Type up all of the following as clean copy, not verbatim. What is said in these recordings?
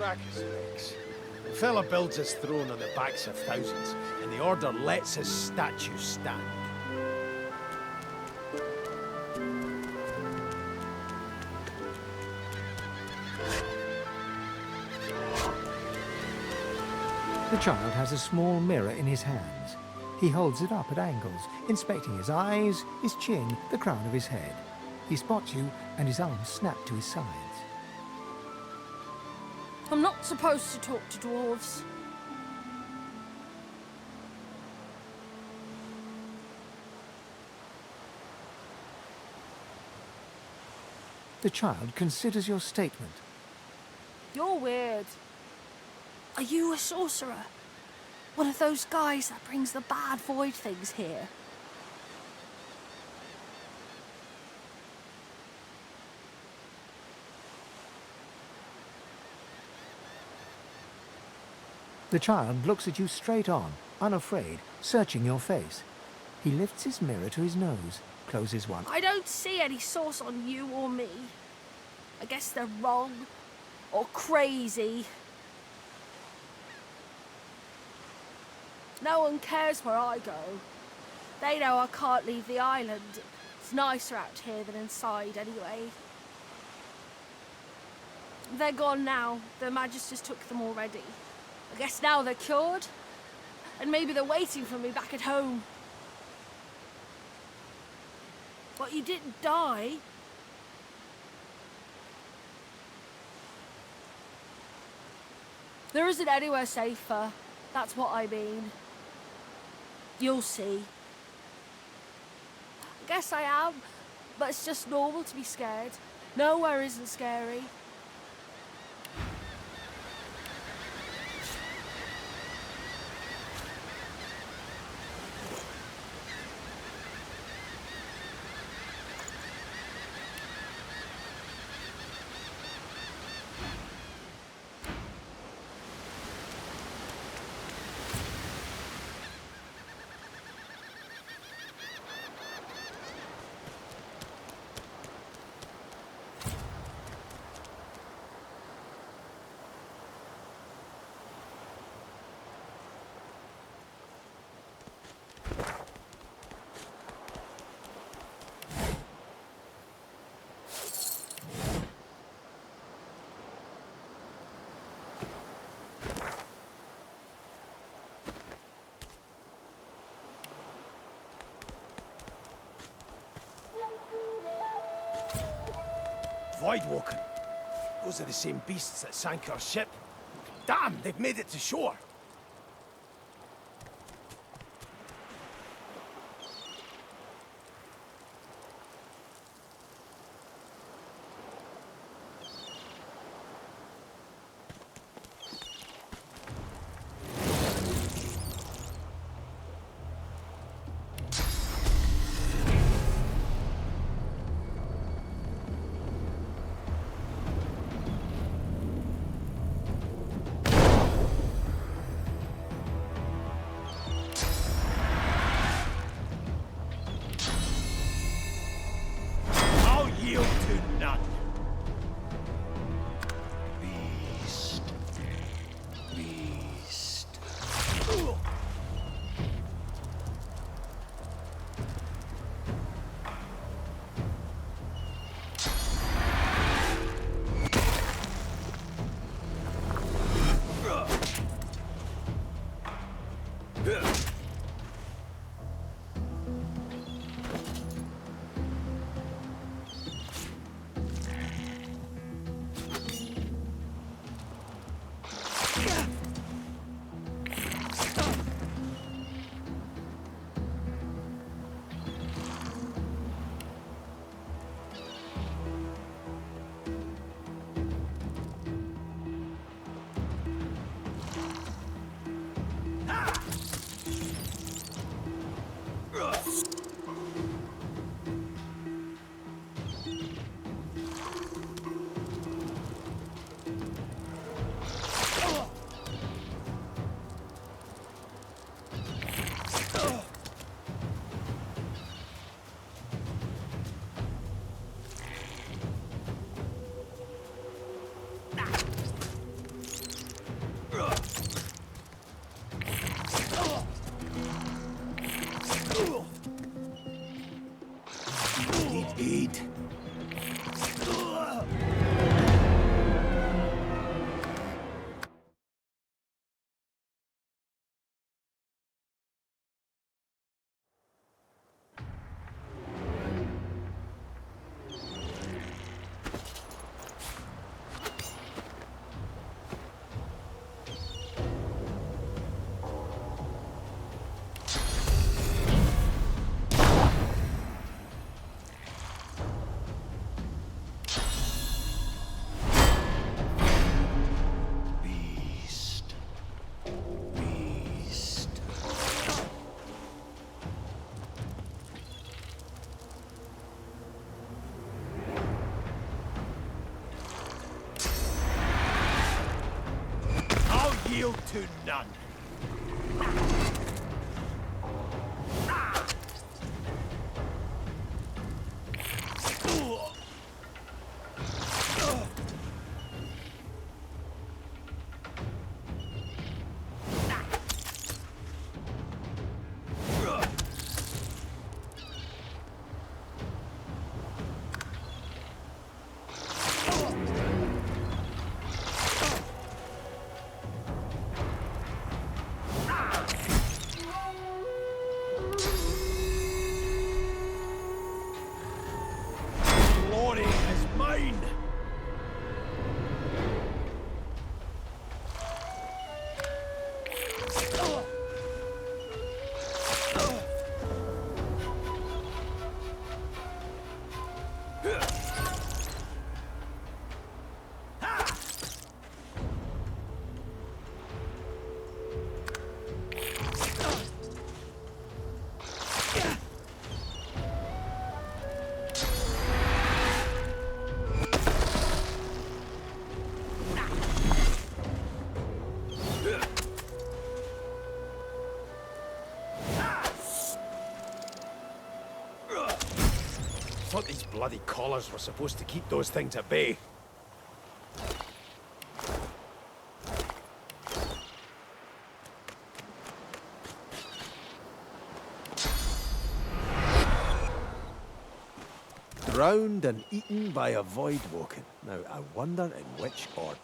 Brachyspecs. The fella builds his throne on the backs of thousands, and the Order lets his statue stand. The child has a small mirror in his hands. He holds it up at angles, inspecting his eyes, his chin, the crown of his head. He spots you, and his arms snap to his sides. I'm not supposed to talk to dwarves. The child considers your statement. You're weird. Are you a sorcerer? One of those guys that brings the bad void things here? The child looks at you straight on, unafraid, searching your face. He lifts his mirror to his nose, closes one. I don't see any source on you or me. I guess they're wrong. Or crazy. No one cares where I go. They know I can't leave the island. It's nicer out here than inside, anyway. They're gone now. The Magisters took them already. I guess now they're cured. And maybe they're waiting for me back at home. But you didn't die. There isn't anywhere safer. That's what I mean. You'll see. I guess I am, but it's just normal to be scared. Nowhere isn't scary. Voidwoken. Those are the same beasts that sank our ship. Damn, they've made it to shore. yield to none. Glory is mine! Thought these bloody collars were supposed to keep those things at bay. Drowned and eaten by a void woken. Now, I wonder in which order.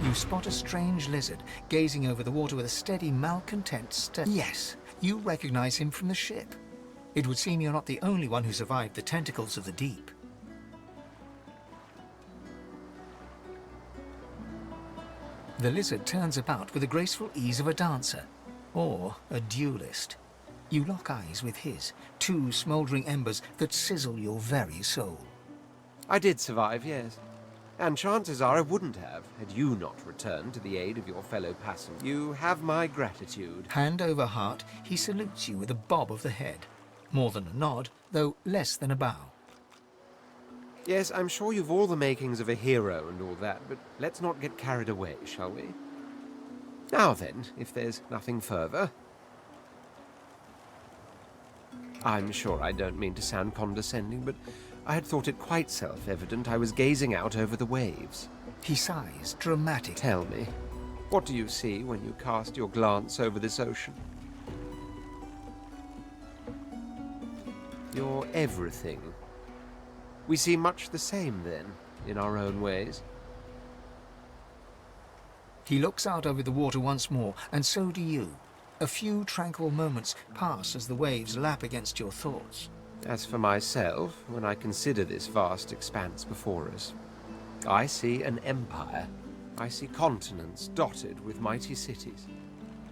You spot a strange lizard gazing over the water with a steady, malcontent stare. Yes, you recognize him from the ship. It would seem you're not the only one who survived the tentacles of the deep. The lizard turns about with the graceful ease of a dancer, or a duelist. You lock eyes with his, two smouldering embers that sizzle your very soul. I did survive, yes. And chances are I wouldn't have, had you not returned to the aid of your fellow passenger. You have my gratitude. Hand over heart, he salutes you with a bob of the head. More than a nod, though less than a bow. Yes, I'm sure you've all the makings of a hero and all that, but let's not get carried away, shall we? Now then, if there's nothing further... I'm sure I don't mean to sound condescending, but I had thought it quite self-evident I was gazing out over the waves. He sighs, dramatic. Tell me, what do you see when you cast your glance over this ocean? You're everything. We see much the same, then, in our own ways. He looks out over the water once more, and so do you. A few tranquil moments pass as the waves lap against your thoughts. As for myself, when I consider this vast expanse before us, I see an empire. I see continents dotted with mighty cities.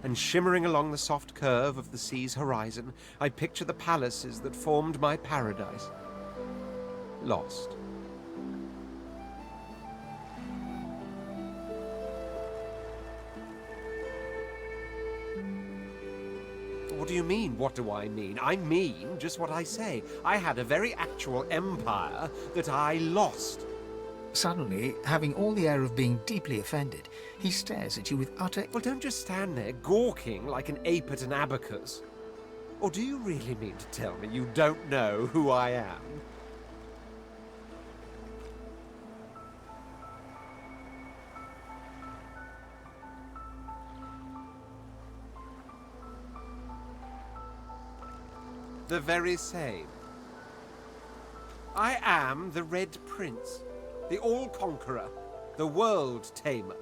And shimmering along the soft curve of the sea's horizon, I picture the palaces that formed my paradise. Lost. What do you mean, what do I mean? I mean just what I say. I had a very actual empire that I lost. Suddenly, having all the air of being deeply offended, he stares at you with utter... Well, don't just stand there gawking like an ape at an abacus. Or do you really mean to tell me you don't know who I am? The very same. I am the Red Prince, the All-Conqueror, the World-Tamer,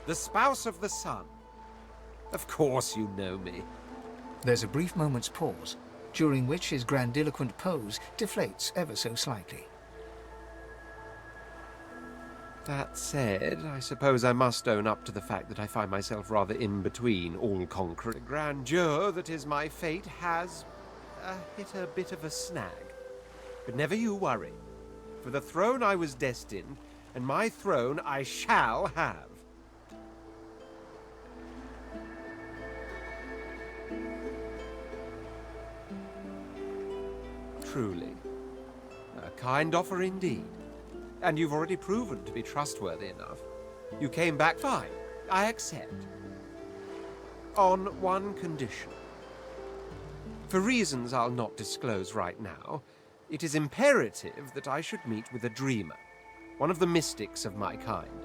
the spouse of the sun. Of course you know me. There's a brief moment's pause, during which his grandiloquent pose deflates ever so slightly. That said, I suppose I must own up to the fact that I find myself rather in between all-conquering. The grandeur that is my fate has hit a bit of a snag. But never you worry. For the throne I was destined, and my throne I shall have. Truly. A kind offer indeed. And you've already proven to be trustworthy enough. You came back fine. I accept. On one condition. For reasons I'll not disclose right now, it is imperative that I should meet with a dreamer, one of the mystics of my kind.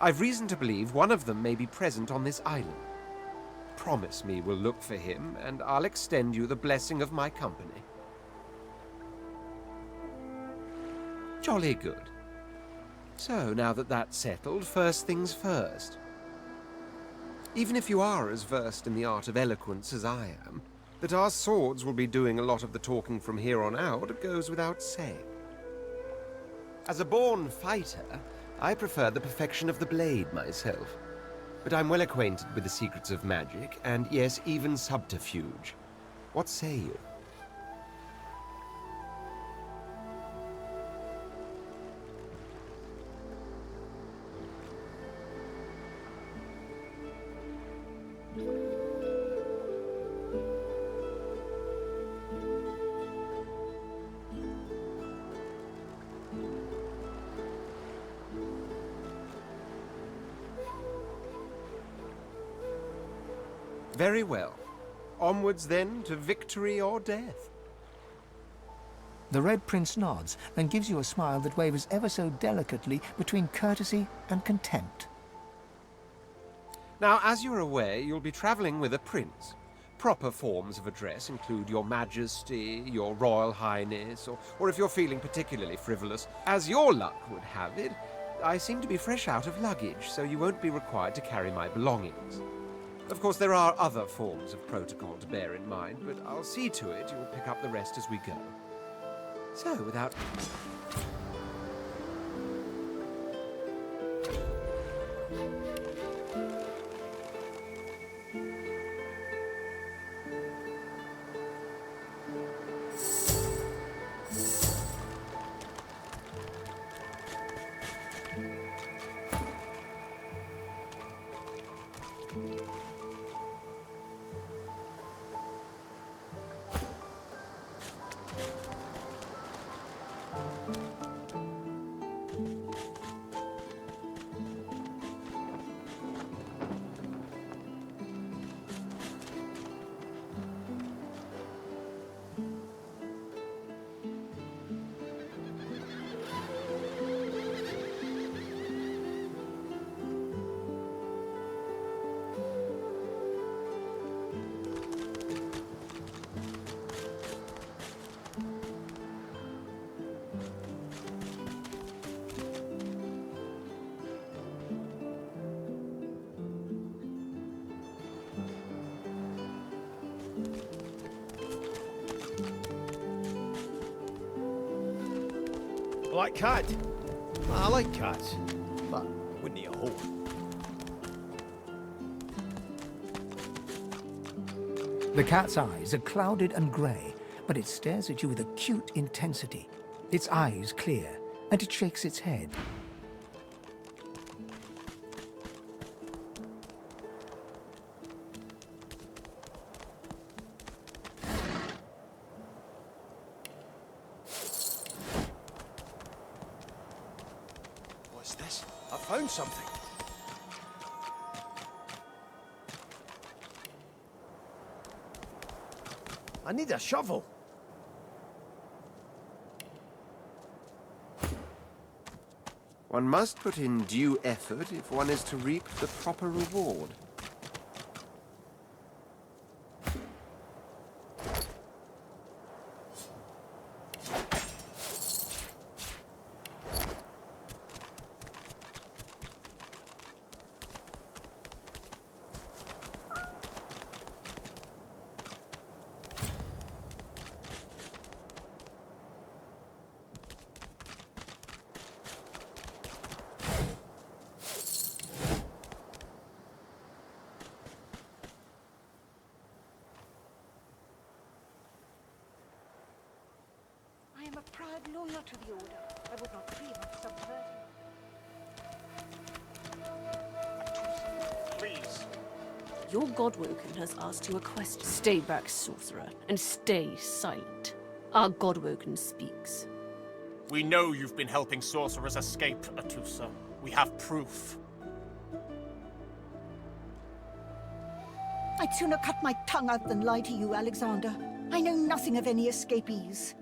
I've reason to believe one of them may be present on this island. Promise me we'll look for him, and I'll extend you the blessing of my company. Jolly good. So, now that that's settled, first things first. Even if you are as versed in the art of eloquence as I am, that our swords will be doing a lot of the talking from here on out goes without saying. As a born fighter, I prefer the perfection of the blade myself. But I'm well acquainted with the secrets of magic, and yes, even subterfuge. What say you? Very well. Onwards then to victory or death. The Red Prince nods and gives you a smile that wavers ever so delicately between courtesy and contempt. Now, as you're aware, you'll be traveling with a prince. Proper forms of address include Your Majesty, Your Royal Highness, or if you're feeling particularly frivolous, as your luck would have it, I seem to be fresh out of luggage, so you won't be required to carry my belongings. Of course, there are other forms of protocol to bear in mind, but I'll see to it you'll pick up the rest as we go. So, without... Black cat. I like cats, but wouldn't eat a whole one. The cat's eyes are clouded and grey, but it stares at you with acute intensity. Its eyes clear, and it shakes its head. What's this? I found something. I need a shovel. One must put in due effort if one is to reap the proper reward. I am a proud loyal to the Order. I would not dream of subverting. Please. Your Godwoken has asked you a question. Stay back, sorcerer, and stay silent. Our Godwoken speaks. We know you've been helping sorcerers escape, Atusa. We have proof. I'd sooner cut my tongue out than lie to you, Alexander. I know nothing of any escapees.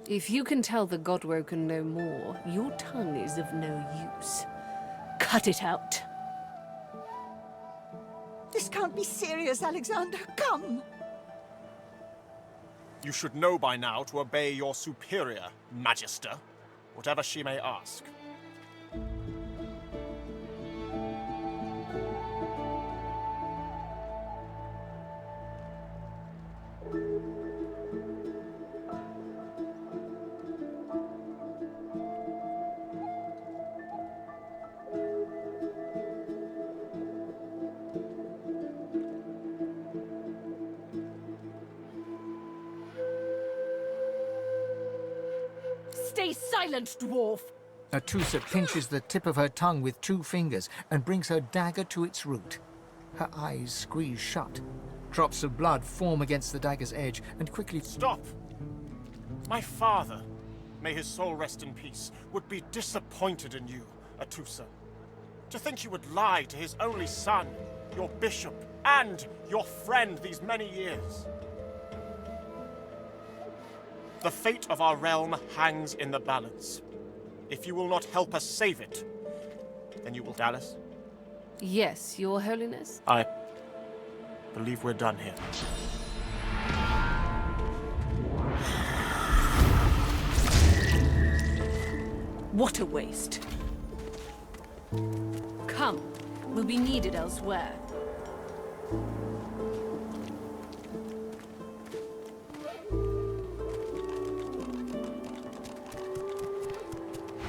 If you can tell the Godwoken no more, your tongue is of no use. Cut it out. This can't be serious, Alexander. Come! You should know by now to obey your superior, Magister, whatever she may ask. Stay silent, dwarf! Atusa pinches the tip of her tongue with 2 fingers and brings her dagger to its root. Her eyes squeeze shut. Drops of blood form against the dagger's edge and quickly... Stop! My father, may his soul rest in peace, would be disappointed in you, Atusa. To think you would lie to his only son, your bishop, and your friend these many years. The fate of our realm hangs in the balance. If you will not help us save it, then you will... Dallas? Yes, your holiness? I believe we're done here. What a waste. Come, we'll be needed elsewhere.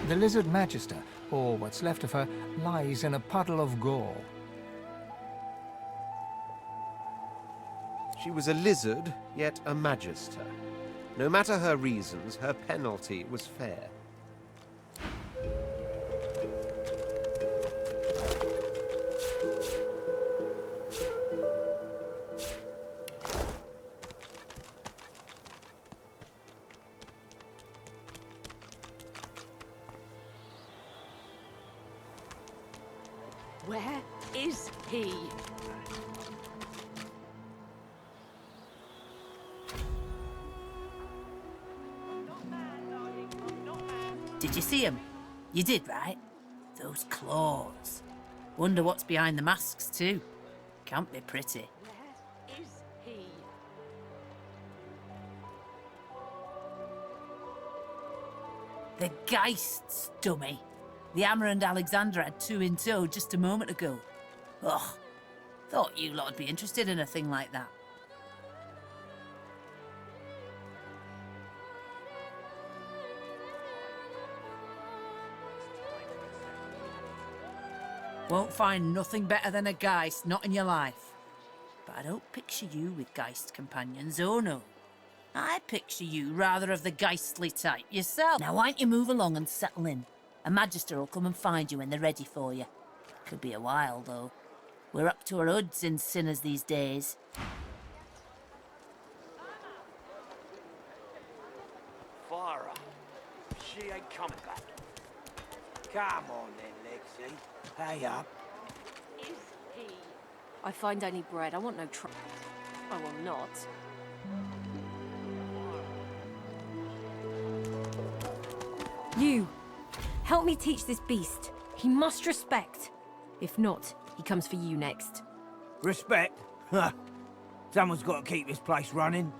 The Lizard Magister, or what's left of her, lies in a puddle of gore. She was a lizard, yet a magister. No matter her reasons, her penalty was fair. Where is he? Did you see him? You did, right? Those claws. Wonder what's behind the masks, too. Can't be pretty. Where is he? The Geists, dummy. The Hammer and Alexander had 2 in tow just a moment ago. Ugh. Thought you lot would be interested in a thing like that. Won't find nothing better than a Geist, not in your life. But I don't picture you with Geist companions, oh no. I picture you rather of the Geistly type yourself. Now why don't you move along and settle in? A Magister will come and find you when they're ready for you. Could be a while, though. We're up to our hoods in sinners these days. Farah, she ain't coming back. Come on then, Lexi. Pay up. Is he? I find any bread. I want no trouble. I will not. You, help me teach this beast. He must respect. If not, he comes for you next. Respect? Huh. Someone's got to keep this place running.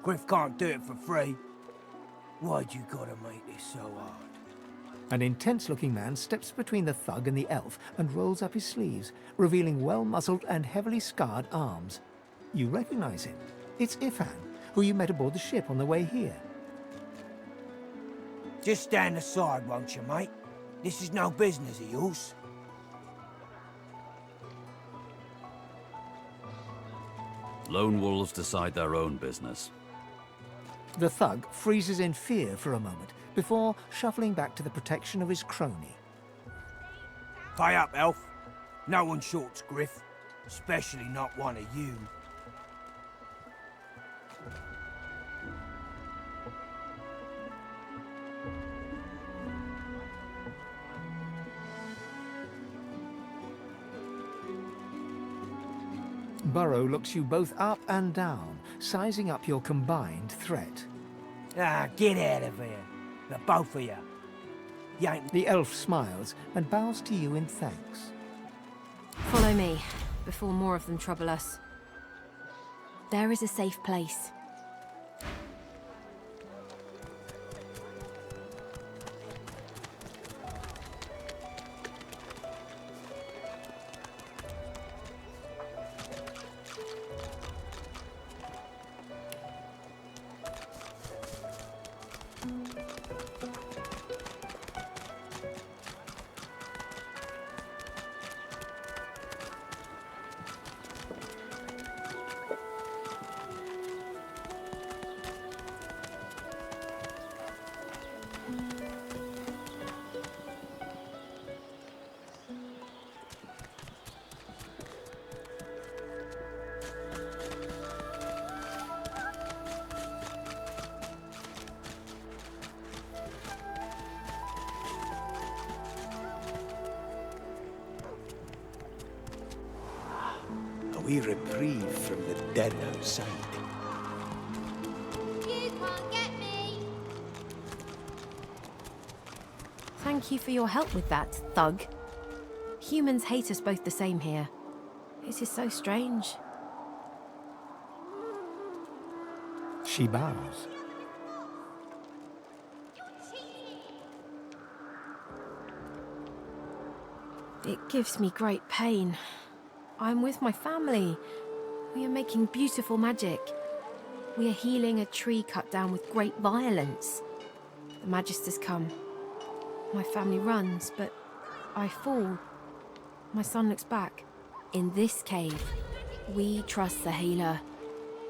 Griff can't do it for free. Why'd you gotta make this so hard? An intense-looking man steps between the thug and the elf and rolls up his sleeves, revealing well-muscled and heavily scarred arms. You recognize him. It's Ifan, who you met aboard the ship on the way here. Just stand aside, won't you, mate? This is no business of yours. Lone wolves decide their own business. The thug freezes in fear for a moment before shuffling back to the protection of his crony. Pay up, elf. No one shorts Griff, especially not one of you. Burrow looks you both up and down, sizing up your combined threat. Ah, get out of here. The both of you. You ain't... The elf smiles and bows to you in thanks. Follow me, before more of them trouble us. There is a safe place. A wee reprieve from the dead outside. You can't get me! Thank you for your help with that, thug. Humans hate us both the same here. It is so strange. She bows. It gives me great pain. I'm with my family. We are making beautiful magic. We are healing a tree cut down with great violence. The Magisters come. My family runs, but I fall. My son looks back. In this cave, we trust the healer.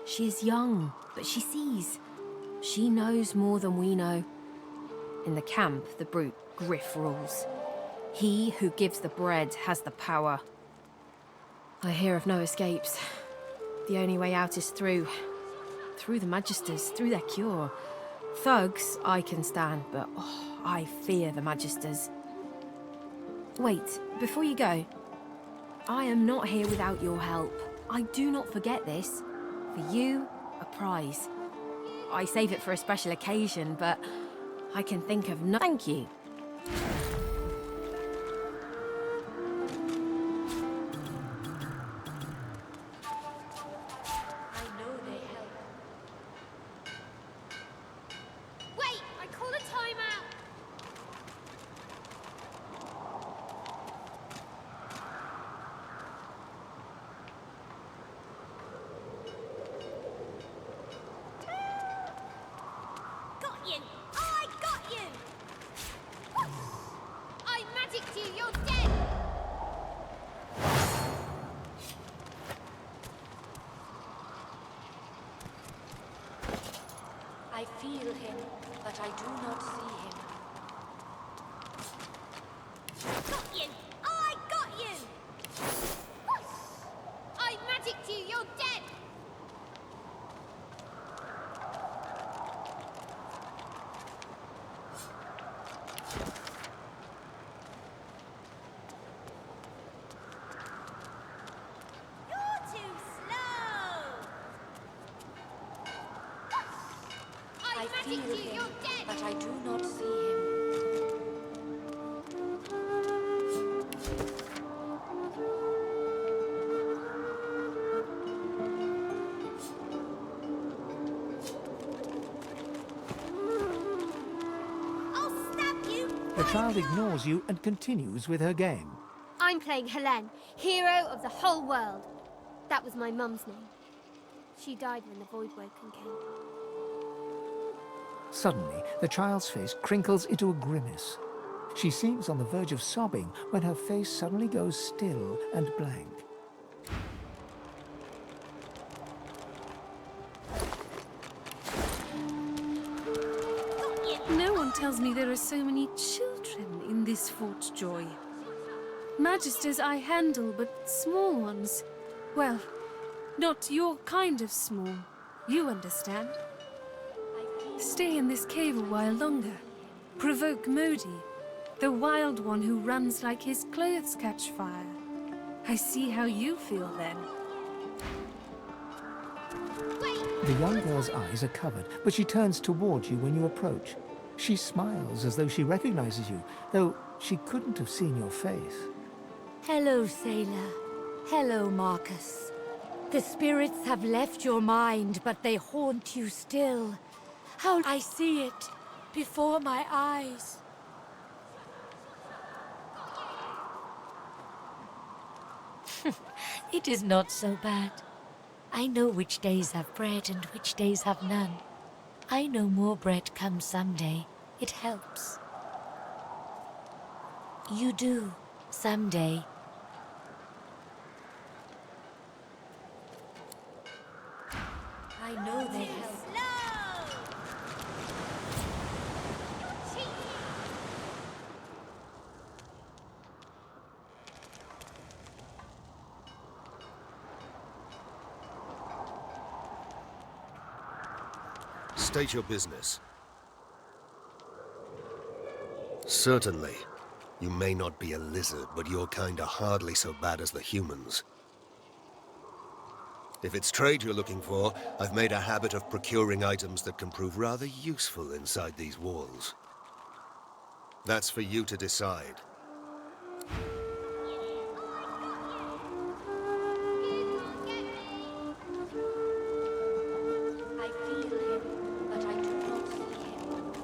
She is young, but she sees. She knows more than we know. In the camp, the brute Griff rules. He who gives the bread has the power. I hear of no escapes. The only way out is through. Through the Magisters, through their cure. Thugs I can stand, but I fear the Magisters. Wait, before you go. I am not here without your help. I do not forget this. For you, a prize. I save it for a special occasion, but I can think of no... Thank you. Wait! I called a timeout! Got you! I got you! I magicked you! You're dead! I feel him, but I do not see him. Got you! I got you! I magicked you! You're dead! You're too slow! I feel magicked you! him, You're dead! but I do not see him. The child ignores you and continues with her game. I'm playing Helene, hero of the whole world. That was my mum's name. She died when the Voidwoken came. Suddenly, the child's face crinkles into a grimace. She seems on the verge of sobbing when her face suddenly goes still and blank. No one tells me there are so many children in this Fort Joy. Magisters I handle, but small ones. Well, not your kind of small. You understand. Stay in this cave a while longer. Provoke Modi, the wild one who runs like his clothes catch fire. I see how you feel then. The young girl's eyes are covered, but she turns towards you when you approach. She smiles as though she recognizes you, though she couldn't have seen your face. Hello, sailor. Hello, Marcus. The spirits have left your mind, but they haunt you still. How I see it before my eyes. It is not so bad. I know which days have bread and which days have none. I know more bread comes someday. It helps. You do, someday. I know they help. State your business. Certainly. You may not be a lizard, but your kind are hardly so bad as the humans. If it's trade you're looking for, I've made a habit of procuring items that can prove rather useful inside these walls. That's for you to decide. I feel him, but I do not see him.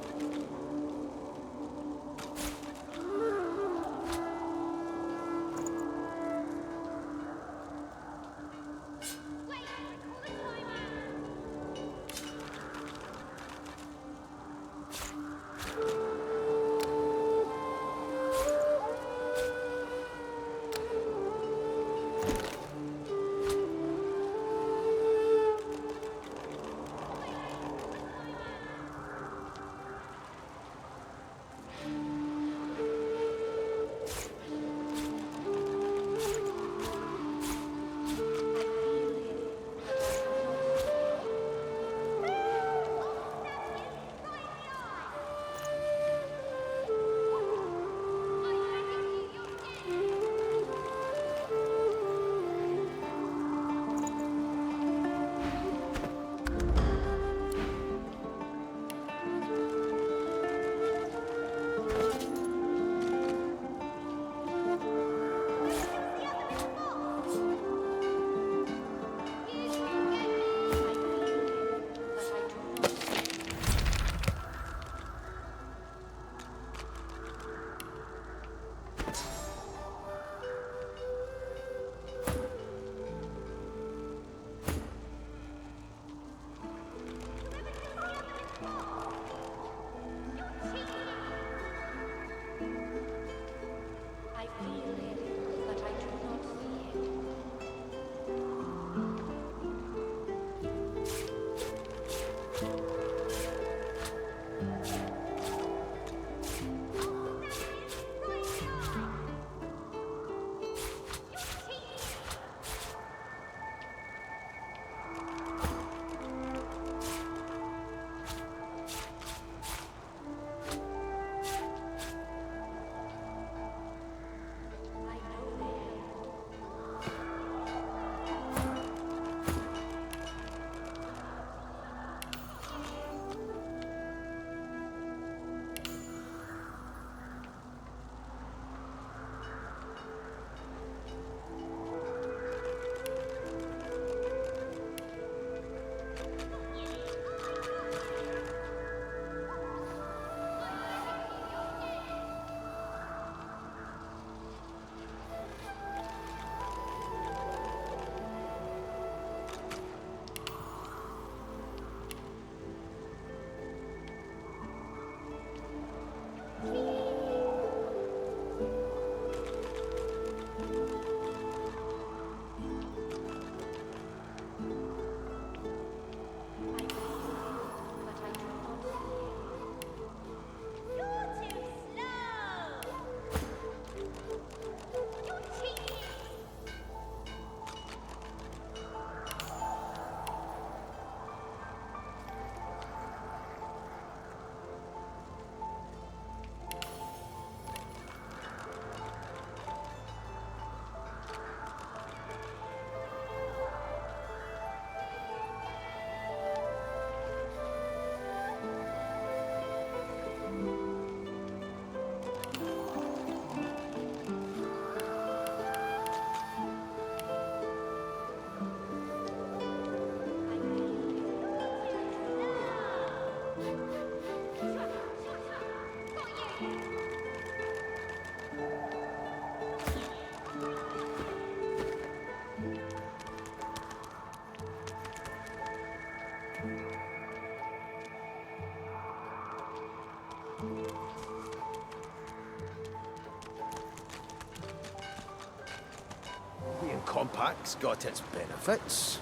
compact's got its benefits.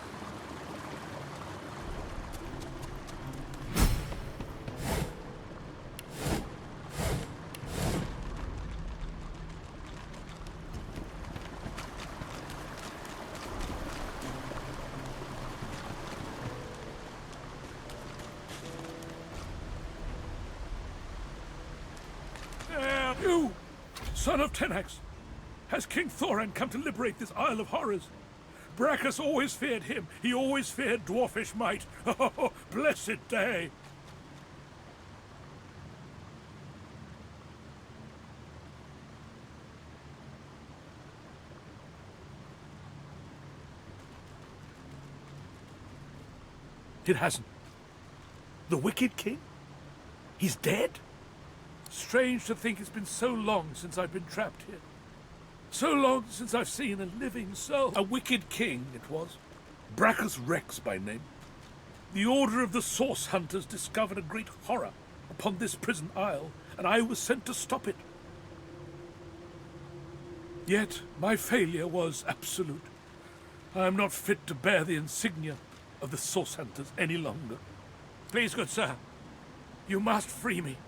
You, son of Tenax, has King Thoran come to liberate this Isle of Horrors? Brachus always feared him. He always feared dwarfish might. Oh, blessed day! It hasn't. The Wicked King? He's dead? Strange to think it's been so long since I've been trapped here. So long since I've seen a living soul. A wicked king, it was. Brachus Rex by name. The Order of the Source Hunters discovered a great horror upon this prison isle, and I was sent to stop it. Yet my failure was absolute. I am not fit to bear the insignia of the Source Hunters any longer. Please, good sir, you must free me.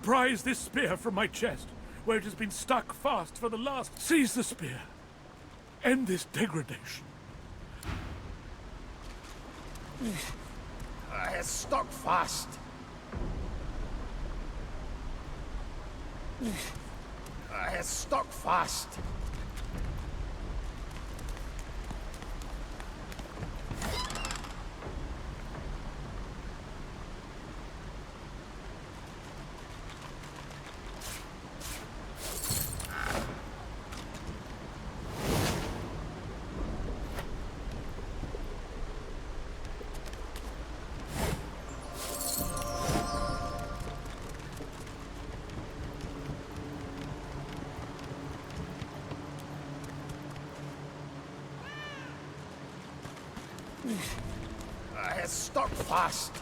Prise this spear from my chest, where it has been stuck fast for the last... Seize the spear. End this degradation. It's stuck fast. It's stuck fast. It's stuck fast.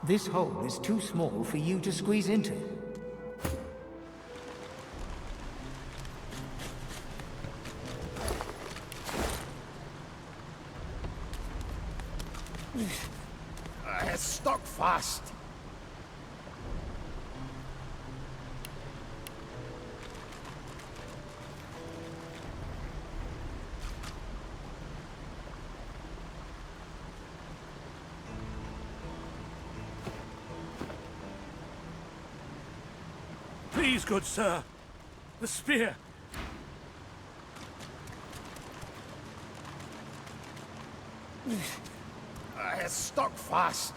This hole is too small for you to squeeze into. It's stuck fast. Please, good sir. The spear. It's stuck fast.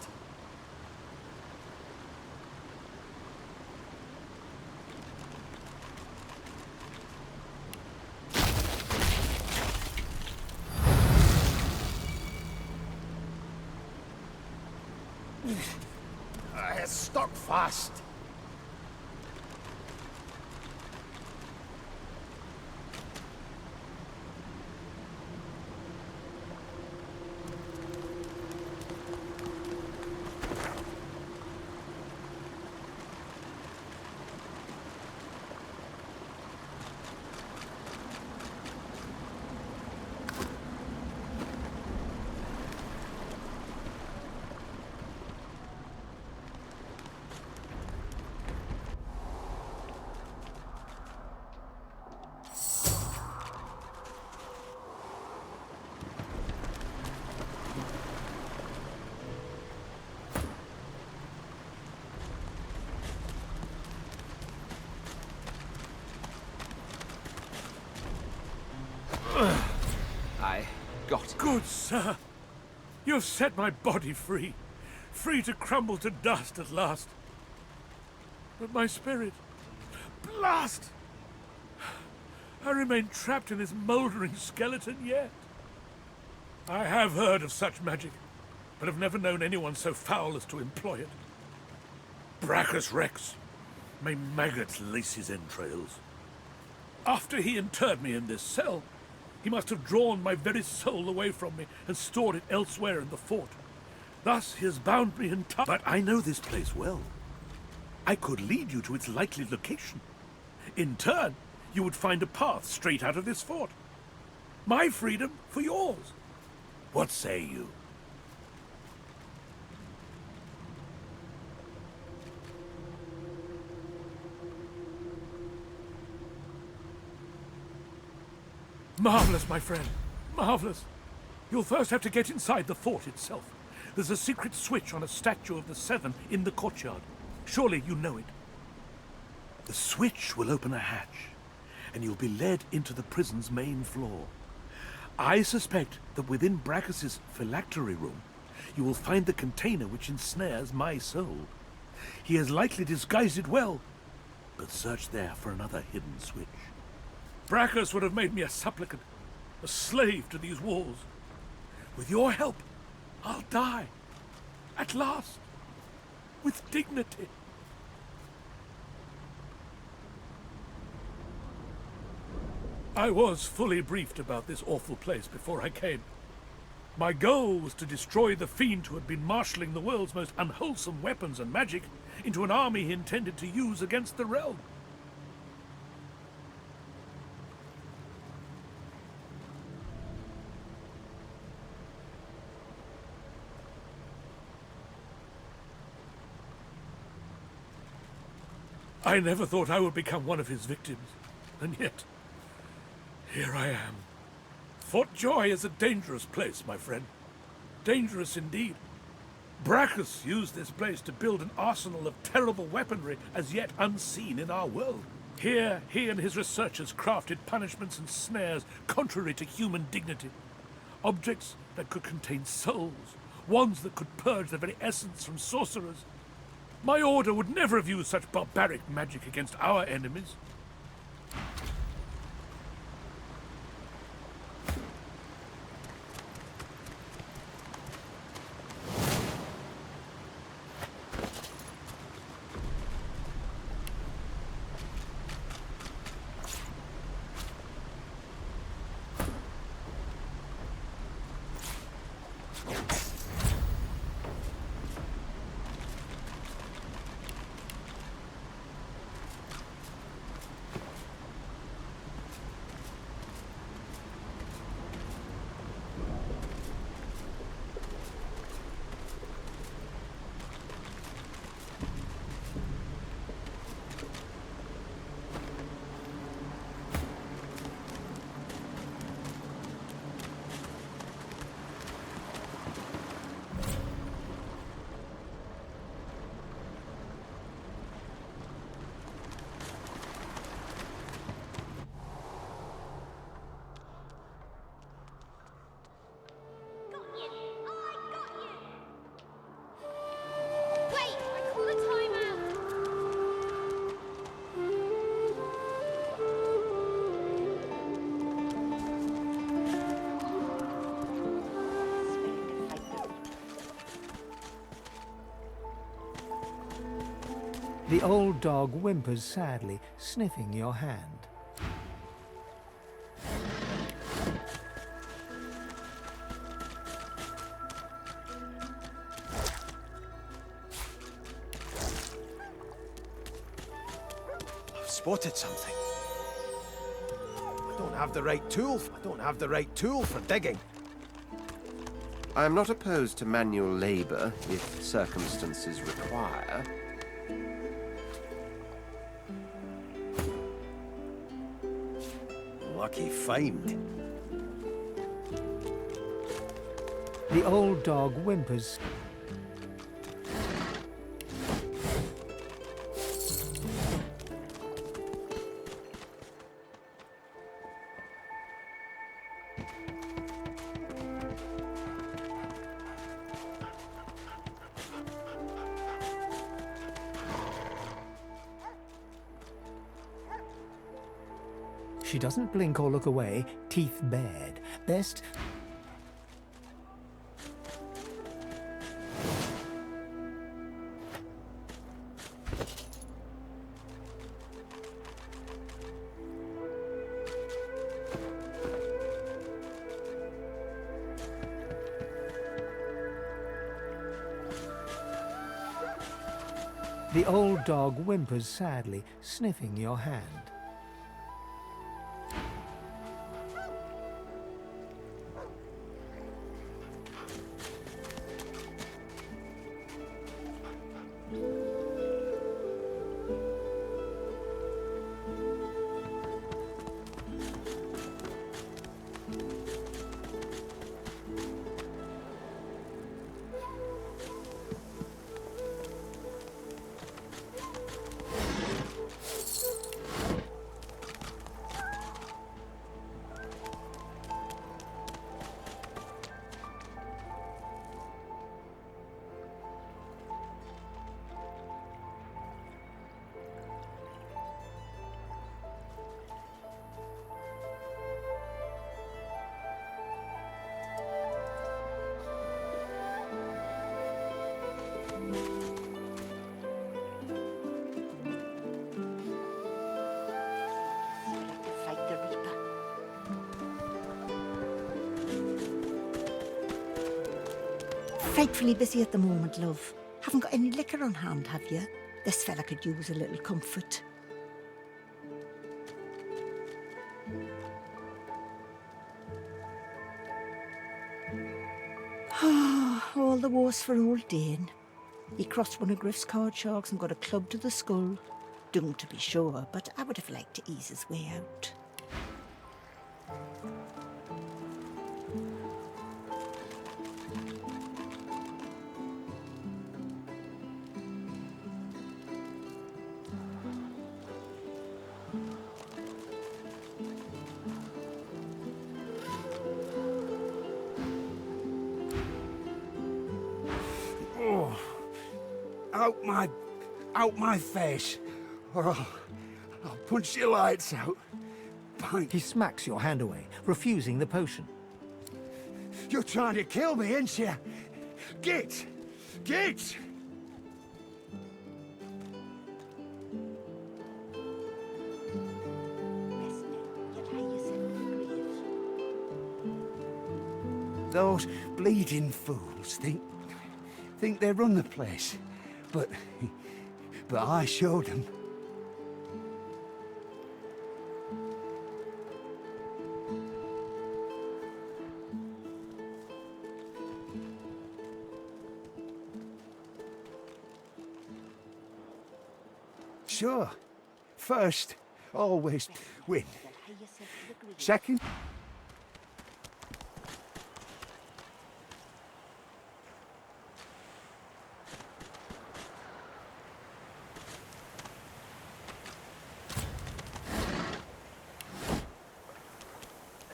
It's stuck fast. I got it. Good sir. You have set my body free. Free to crumble to dust at last. But my spirit... Blast! I remain trapped in this mouldering skeleton yet. I have heard of such magic, but have never known anyone so foul as to employ it. Brachus Rex. May maggots lace his entrails. After he interred me in this cell, He must have drawn my very soul away from me and stored it elsewhere in the fort. Thus he has bound me in time. But I know this place well. I could lead you to its likely location. In turn, you would find a path straight out of this fort. My freedom for yours. What say you? Marvelous, my friend. Marvelous. You'll first have to get inside the fort itself. There's a secret switch on a statue of the Seven in the courtyard. Surely you know it. The switch will open a hatch, and you'll be led into the prison's main floor. I suspect that within Brachus's phylactery room, you will find the container which ensnares my soul. He has likely disguised it well, but search there for another hidden switch. Brachus would have made me a supplicant, a slave to these walls. With your help, I'll die. At last. With dignity. I was fully briefed about this awful place before I came. My goal was to destroy the fiend who had been marshalling the world's most unwholesome weapons and magic into an army he intended to use against the realm. I never thought I would become one of his victims, and yet, here I am. Fort Joy is a dangerous place, my friend. Dangerous indeed. Brachus used this place to build an arsenal of terrible weaponry as yet unseen in our world. Here, he and his researchers crafted punishments and snares contrary to human dignity. Objects that could contain souls, wands that could purge the very essence from sorcerers. My order would never have used such barbaric magic against our enemies. The old dog whimpers sadly, sniffing your hand. I've spotted something. I don't have the right tool. I don't have the right tool for digging. I am not opposed to manual labor if circumstances require. Lucky find. The old dog whimpers. She doesn't blink or look away, teeth bared. Best... The old dog whimpers sadly, sniffing your hand. Frightfully busy at the moment, love. Haven't got any liquor on hand, have you? This fella could use a little comfort. All the worse for old Dane. He crossed one of Griff's card sharks and got a club to the skull. Doomed to be sure, but I would have liked to ease his way out. Out my face, or I'll punch your lights out. He smacks your hand away, refusing the potion. You're trying to kill me, ain't you? Get! Get! Those bleeding fools think they run the place, but I showed them. Sure. First, always win. Second...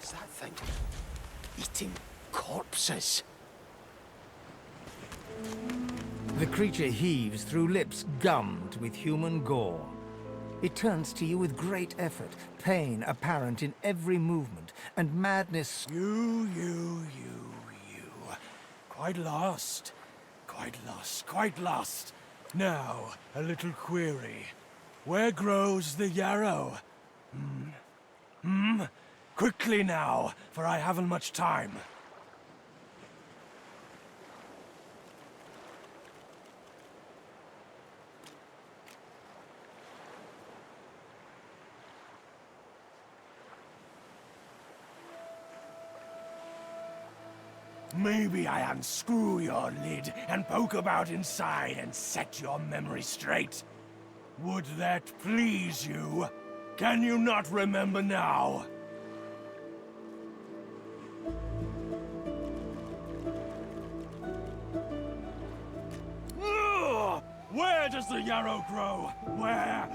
Is that thing eating corpses? The creature heaves through lips gummed with human gore. It turns to you with great effort, pain apparent in every movement, and madness... You. Quite lost. Now, a little query. Where grows the yarrow? Quickly now, for I haven't much time. Maybe I unscrew your lid and poke about inside and set your memory straight. Would that please you? Can you not remember now? Ugh! Where does the yarrow grow? Where?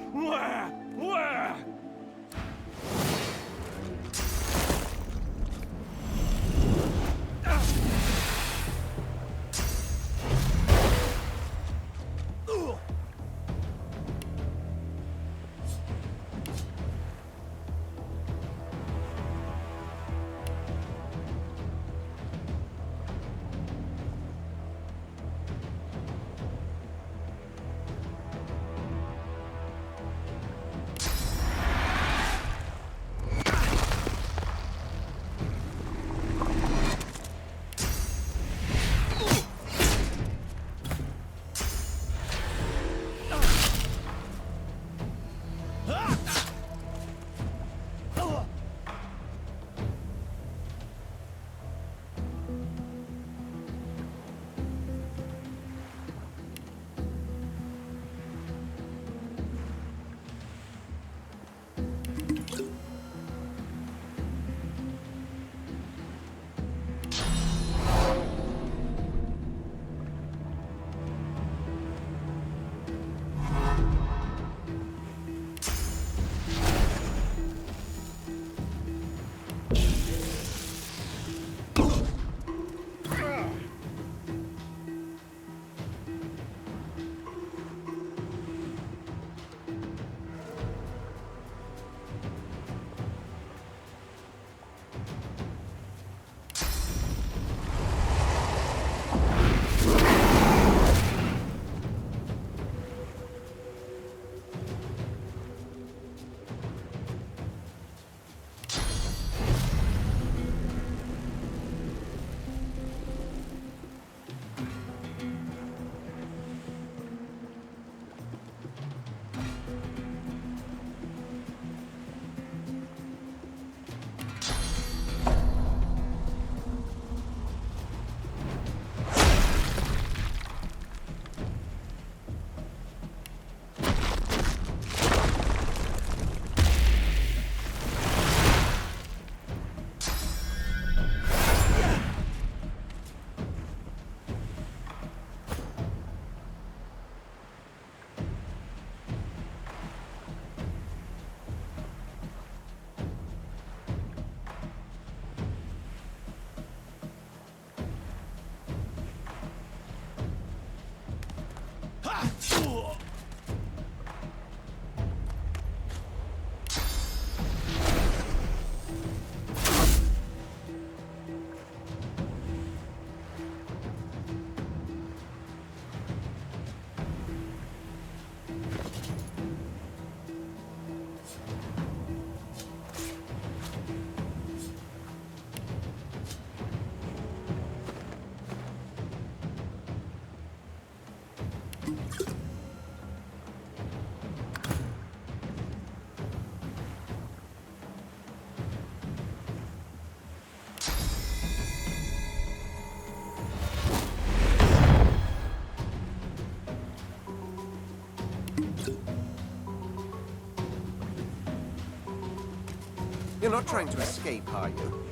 You're not trying to escape, are you?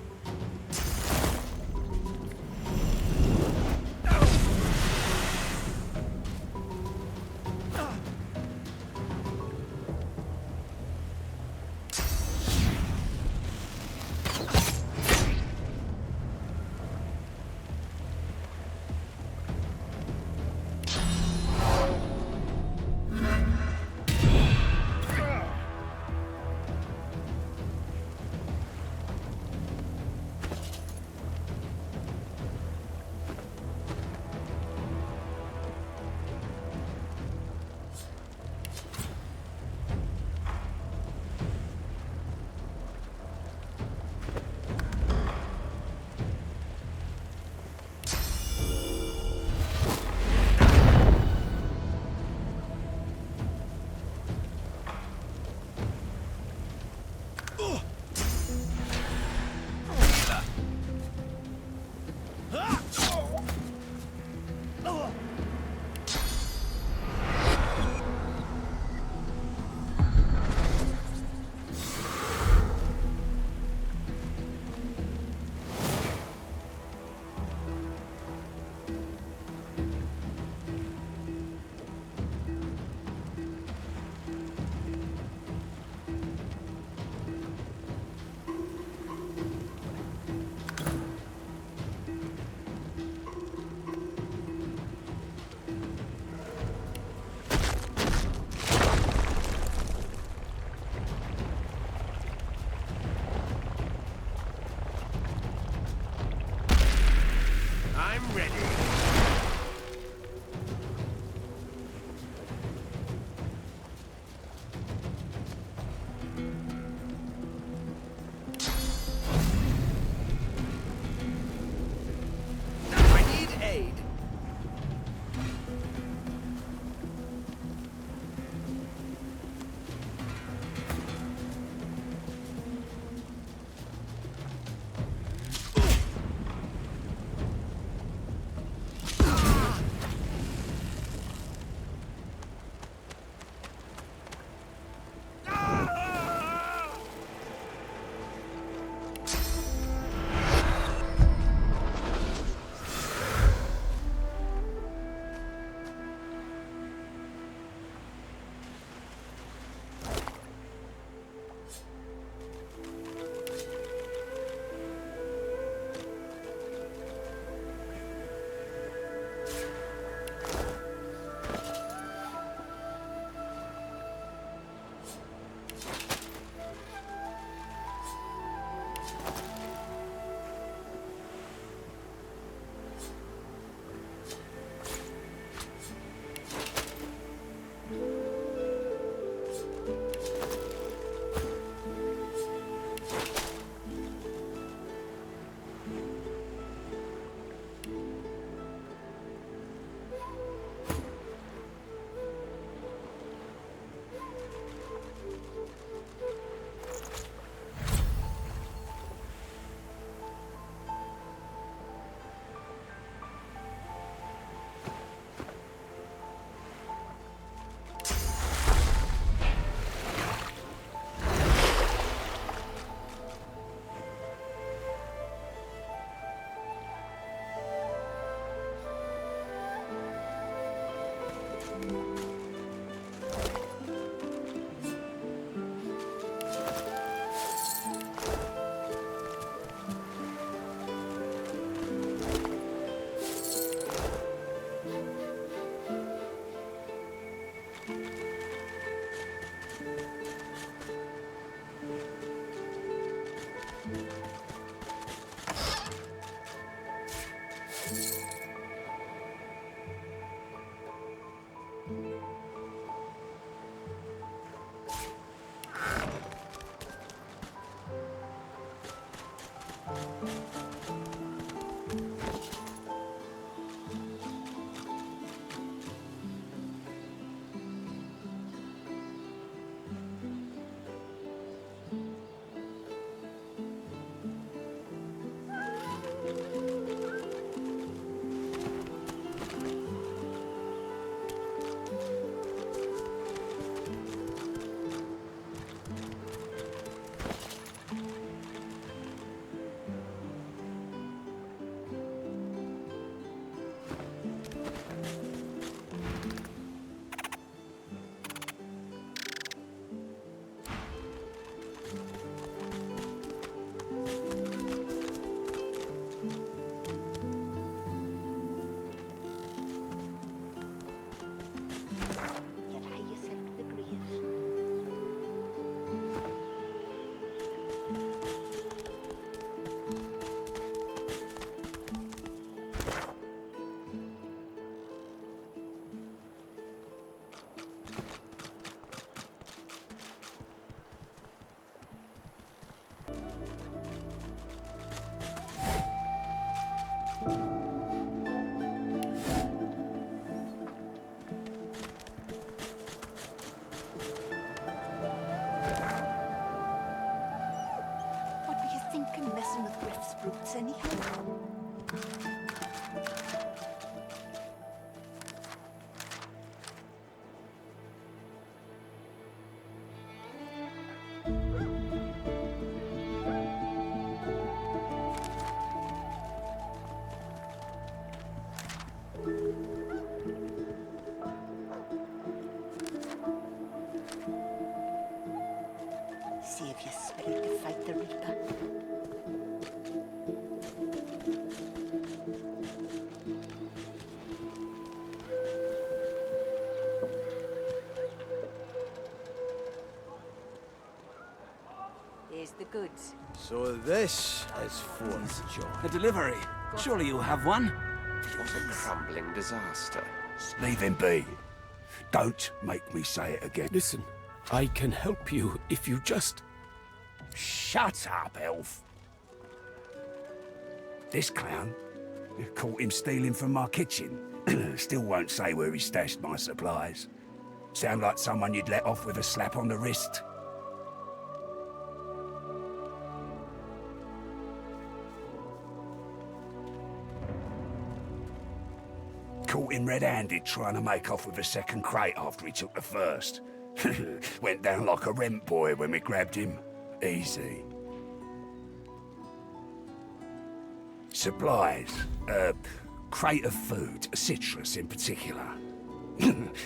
see if your spirit can fight the Reaper. Here's the goods. So this is Fort's job. A delivery. Surely you'll have one. What a crumbling disaster. Leave him be. Don't make me say it again. Listen, I can help you if you just... Shut up, elf. This clown, caught him stealing from my kitchen. Still won't say where he stashed my supplies. Sound like someone you'd let off with a slap on the wrist. Caught him red-handed trying to make off with a second crate after he took the first. Went down like a rent boy when we grabbed him. Easy. Supplies. Crate of food, citrus in particular.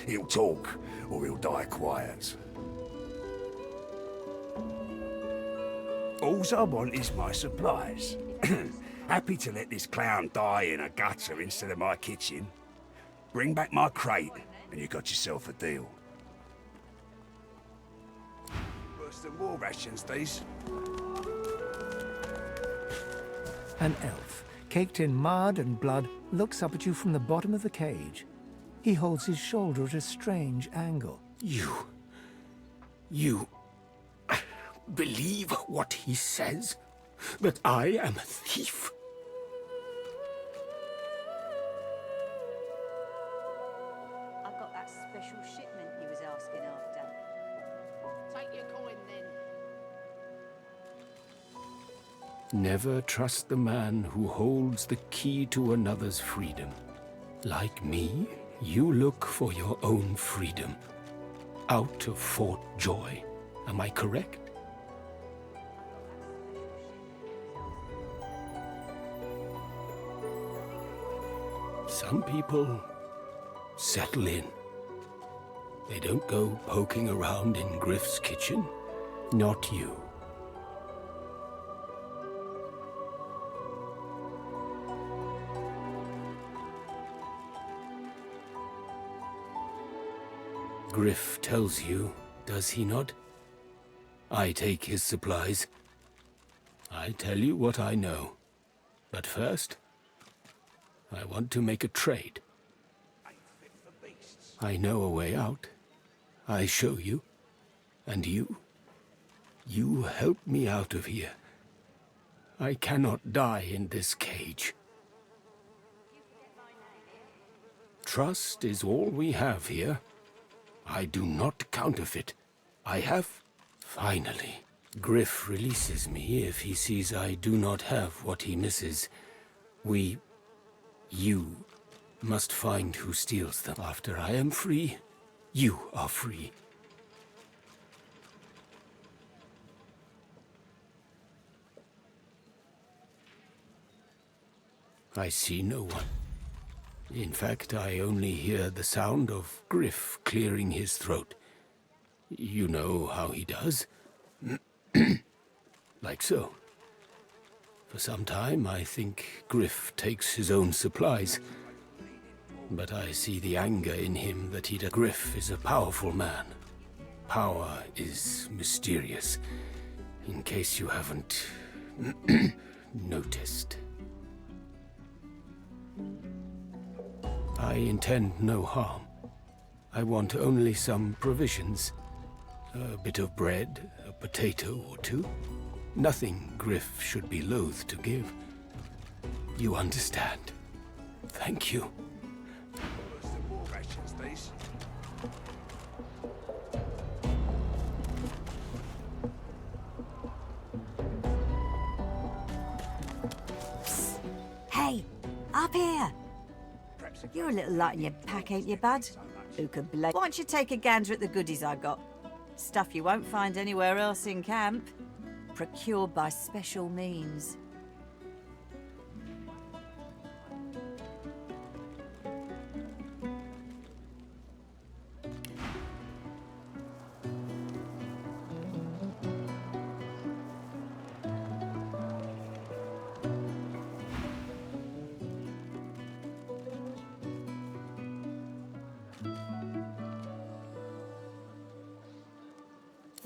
He'll talk, or he'll die quiet. All I want is my supplies. Happy to let this clown die in a gutter instead of my kitchen. Bring back my crate, and you got yourself a deal. Worse than war rations, these. An elf, caked in mud and blood, looks up at you from the bottom of the cage. He holds his shoulder at a strange angle. You believe what he says? That I am a thief? I got that special shipment he was asking after. Take your coin then. Never trust the man who holds the key to another's freedom. Like me, you look for your own freedom. Out of Fort Joy. Am I correct? Some people settle in. They don't go poking around in Griff's kitchen. Not you. Griff tells you, does he not? I take his supplies. I tell you what I know. But first, I want to make a trade. I know a way out. I show you. And you help me out of here. I cannot die in this cage. Trust is all we have here. I do not counterfeit. I have... Finally, Griff releases me if he sees I do not have what he misses. You must find who steals them. After I am free, you are free. I see no one. In fact, I only hear the sound of Griff clearing his throat. You know how he does? Like so. For some time, I think Griff takes his own supplies. But I see the anger in him that he does. Griff is a powerful man. Power is mysterious, in case you haven't noticed. I intend no harm. I want only some provisions. A bit of bread, a potato or two. Nothing Griff should be loath to give. You understand. Thank you. Hey, up here! You're a little light in your pack, ain't you, bud? Who could blame? Why don't you take a gander at the goodies I got? Stuff you won't find anywhere else in camp. Procured by special means.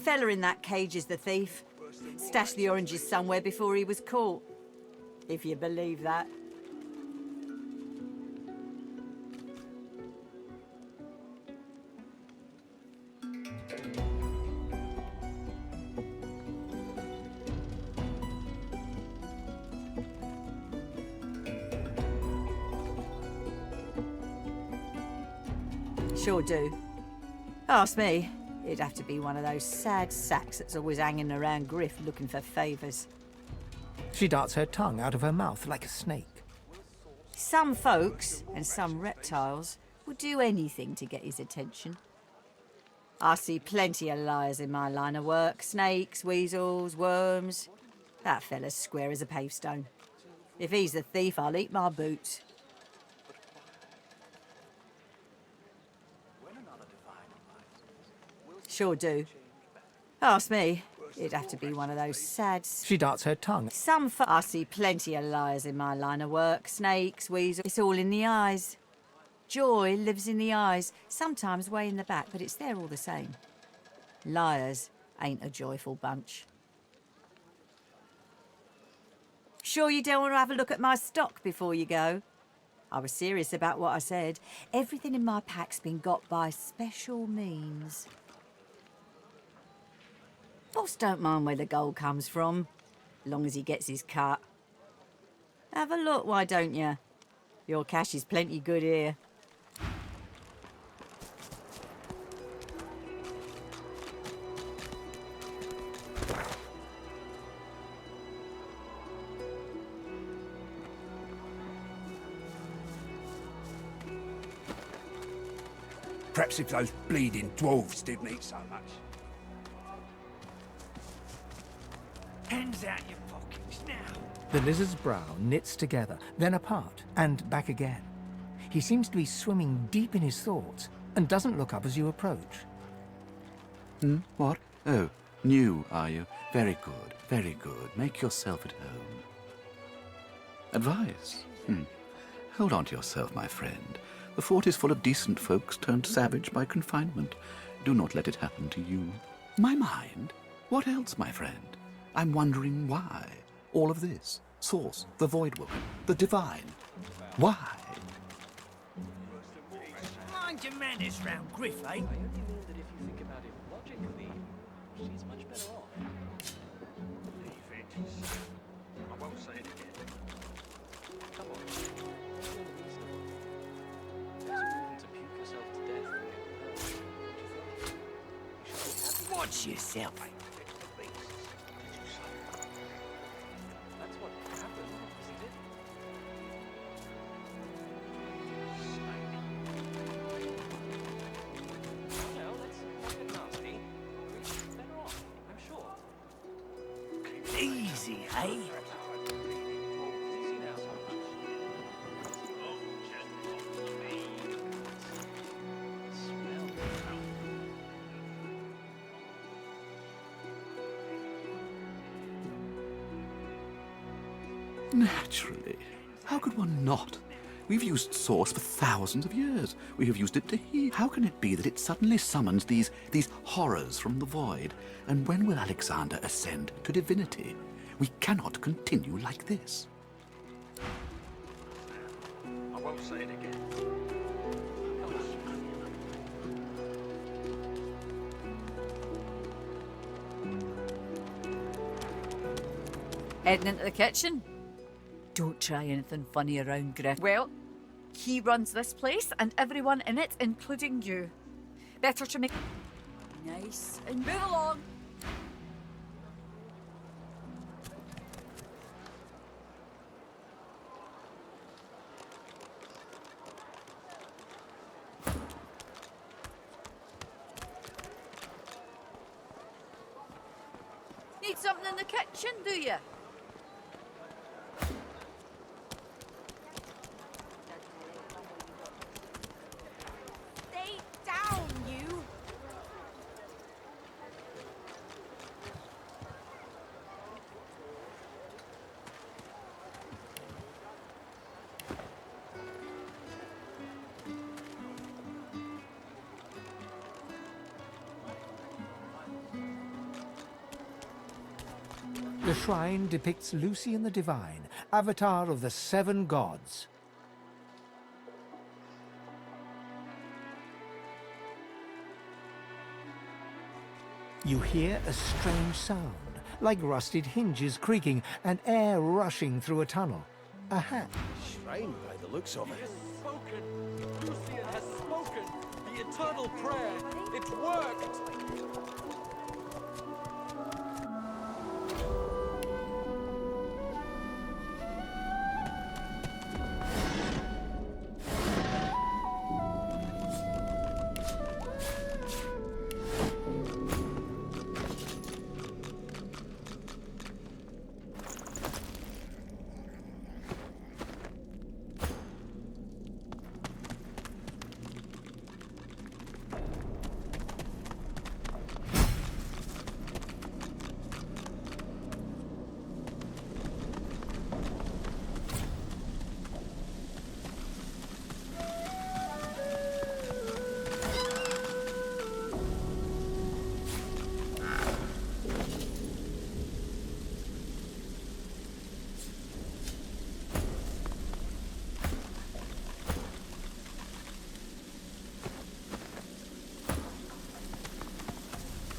fella in that cage is the thief. Stashed the oranges somewhere before he was caught. If you believe that. Sure do. Ask me, it'd have to be one of those sad sacks that's always hanging around Griff looking for favours. She darts her tongue out of her mouth like a snake. Some folks, and some reptiles, would do anything to get his attention. I see plenty of liars in my line of work. Snakes, weasels, worms. That fella's square as a pavestone. If he's the thief, I'll eat my boots. Sure do. Ask me, it'd have to be one of those sad... She darts her tongue. I see plenty of liars in my line of work. Snakes, weasels... It's all in the eyes. Joy lives in the eyes, sometimes way in the back, but it's there all the same. Liars ain't a joyful bunch. Sure you don't want to have a look at my stock before you go? I was serious about what I said. Everything in my pack's been got by special means. Boss don't mind where the gold comes from, long as he gets his cut. Have a look, why don't you? Your cash is plenty good here. Perhaps if those bleeding dwarves didn't eat so much. Hands out your pockets now. The lizard's brow knits together, then apart, and back again. He seems to be swimming deep in his thoughts, and doesn't look up as you approach. What? Oh, new, are you? Very good, very good. Make yourself at home. Advice? Hold on to yourself, my friend. The fort is full of decent folks turned savage by confinement. Do not let it happen to you. My mind? What else, my friend? I'm wondering why. All of this. Source, the Void Woman, the Divine. Why? Mind your manners round Griff, eh? She's much better off. Leave it. I won't say it again. Come on. There's reason to puke yourself to death and get hurt. You should be happy. Watch yourself. That's what happened, isn't it? Well, let's not get nasty. We're better off, I'm sure. Easy, eh? Naturally. How could one not? We've used Source for thousands of years. We have used it to heal. How can it be that it suddenly summons these horrors from the void? And when will Alexander ascend to divinity? We cannot continue like this. I won't say it again. Heading into the kitchen? Don't try anything funny around Griff. Well, he runs this place and everyone in it, including you. Better to make... Nice. And move along. Need something in the kitchen, do you? Stay down, you. The shrine depicts Lucian the Divine, avatar of the 7 gods. You hear a strange sound, like rusted hinges creaking and air rushing through a tunnel. A hat. Shrine by the looks of it. Spoken. Lucian has spoken. The eternal prayer. It worked.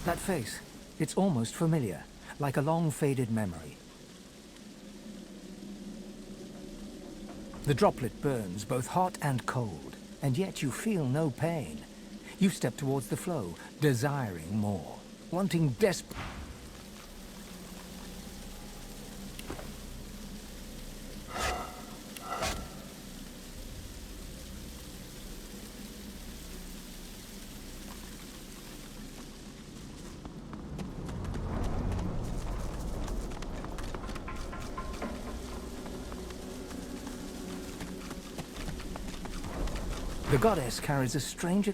That face, it's almost familiar, like a long-faded memory. The droplet burns both hot and cold, and yet you feel no pain. You step towards the flow, desiring more, wanting desperately. The goddess carries a strange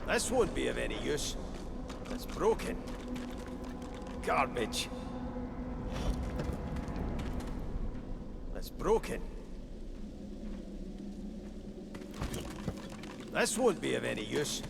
This won't be of any use. It's broken. Garbage. It's broken. This won't be of any use.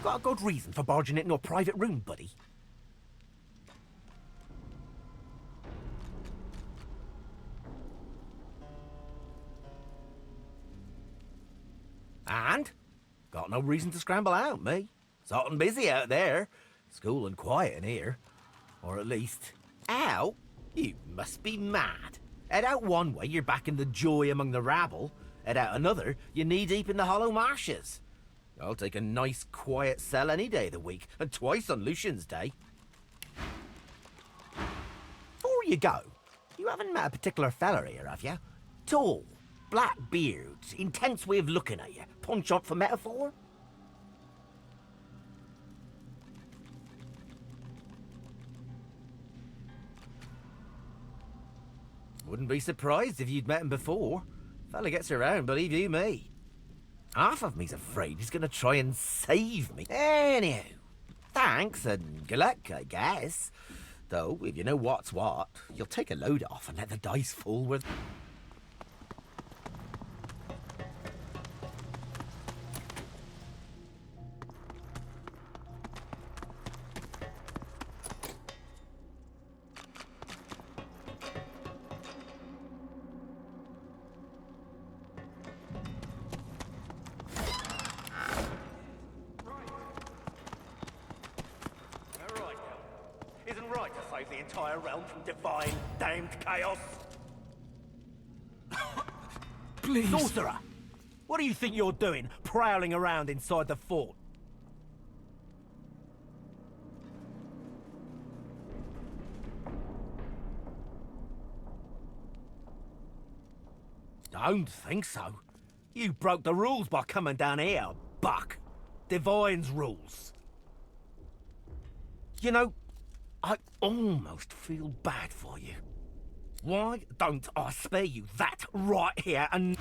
Got a good reason for barging into a private room, buddy? And? Got no reason to scramble out, me. It's hot and busy out there. It's cool and quiet in here. Or at least... Ow! You must be mad. Head out one way, you're back in the joy among the rabble. Head out another, you're knee-deep in the hollow marshes. I'll take a nice, quiet cell any day of the week, and twice on Lucian's Day. Before you go, you haven't met a particular fella here, have you? Tall, black beard, intense way of looking at you. Punch up for metaphor? Wouldn't be surprised if you'd met him before. Fella gets around, believe you me. Half of me's afraid he's going to try and save me. Anyhow, thanks and good luck, I guess. Though, if you know what's what, you'll take a load off and let the dice fall with... save the entire realm from divine, damned chaos? Please. Sorcerer! What do you think you're doing, prowling around inside the fort? Don't think so. You broke the rules by coming down here, buck. Divine's rules. You know, I almost feel bad for you. Why don't I spare you that right here and...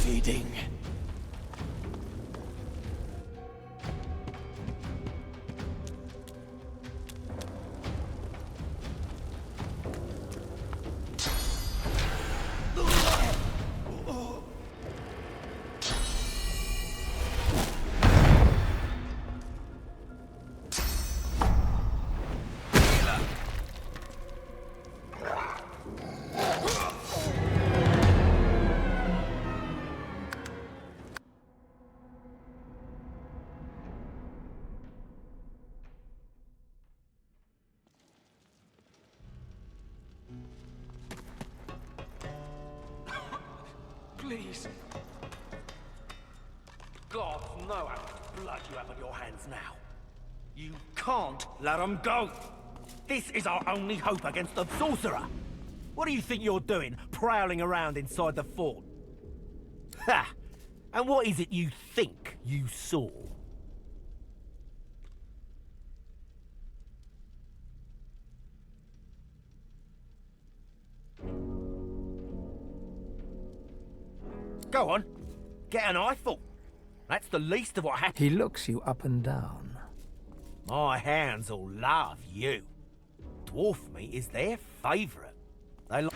Feeding. Please. God knows how much blood you have on your hands now. You can't let them go. This is our only hope against the sorcerer. What do you think you're doing, prowling around inside the fort? Ha! And what is it you think you saw? Go on, get an eyeful. That's the least of what happened. He looks you up and down. My hounds all love you. Dwarf meat is their favourite. They like...